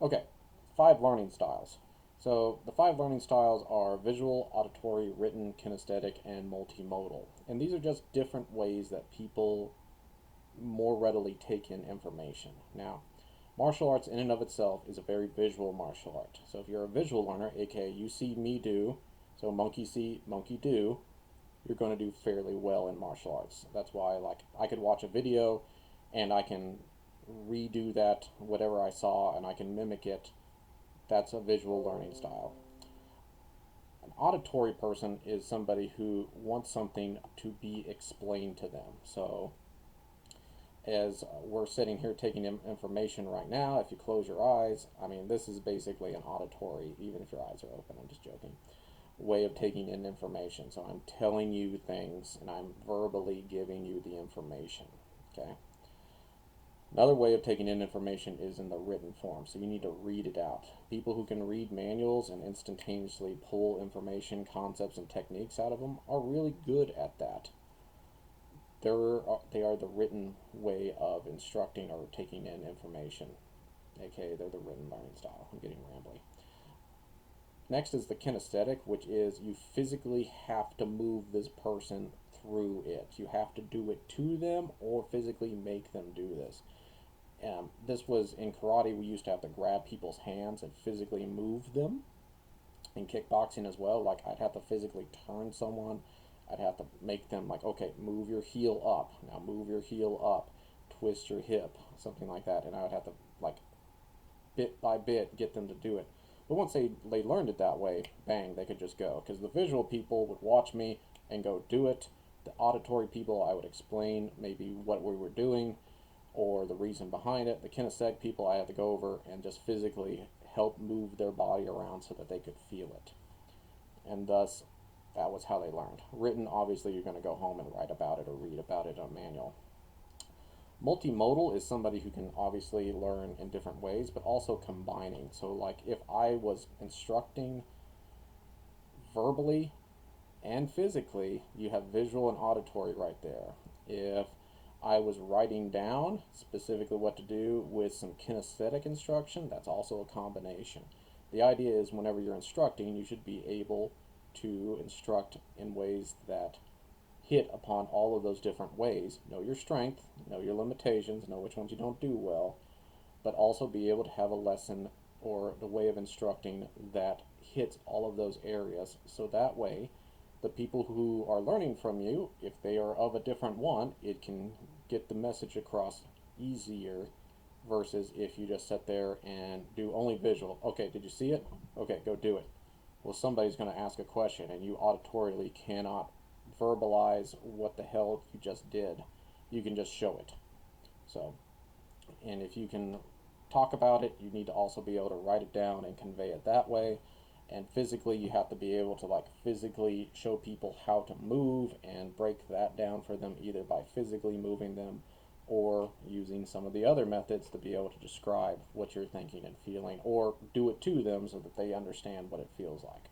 Okay, 5 learning styles. So the 5 learning styles are visual, auditory, written, kinesthetic, and multimodal. And these are just different ways that people more readily take in information. Now, martial arts in and of itself is a very visual martial art. So if you're a visual learner, aka you see me do, so monkey see, monkey do, you're going to do fairly well in martial arts. That's why, like, I could watch a video and I can redo that, whatever I saw, and I can mimic it. That's a visual learning style. An auditory person is somebody who wants something to be explained to them. So, as we're sitting here taking information right now, if you close your eyes, I mean, this is basically an auditory, even if your eyes are open, I'm just joking, way of taking in information. So I'm telling you things and I'm verbally giving you the information. Okay. Another way of taking in information is in the written form. So you need to read it out. People who can read manuals and instantaneously pull information, concepts, and techniques out of them are really good at that. They are the written way of instructing or taking in information, aka they're the written learning style. I'm getting rambly. Next is the kinesthetic, which is you physically have to move this person through it. You have to do it to them or physically make them do this. This was in karate, we used to have to grab people's hands and physically move them. In kickboxing as well, like I'd have to physically turn someone. I'd have to make them like, okay, move your heel up. Now move your heel up. Twist your hip, something like that. And I would have to, like, bit by bit get them to do it. But once they learned it that way, bang, they could just go. Because the visual people would watch me and go do it. The auditory people, I would explain maybe what we were doing or the reason behind it. The kinesthetic people, I had to go over and just physically help move their body around so that they could feel it. And thus, that was how they learned. Written, obviously, you're going to go home and write about it or read about it in a manual. Multimodal is somebody who can obviously learn in different ways, but also combining. So, like, if I was instructing verbally and physically, you have visual and auditory right there. If I was writing down specifically what to do with some kinesthetic instruction, that's also a combination. The idea is whenever you're instructing, you should be able to instruct in ways that hit upon all of those different ways. Know your strength, know your limitations, know which ones you don't do well, but also be able to have a lesson or the way of instructing that hits all of those areas. So that way, the people who are learning from you, if they are of a different one, it can get the message across easier versus if you just sit there and do only visual. Okay, did you see it? Okay, go do it. Well, somebody's going to ask a question and you auditorily cannot verbalize what the hell you just did. You can just show it. So, and if you can talk about it, you need to also be able to write it down and convey it that way. And physically, you have to be able to, like, physically show people how to move and break that down for them, either by physically moving them or using some of the other methods to be able to describe what you're thinking and feeling or do it to them so that they understand what it feels like.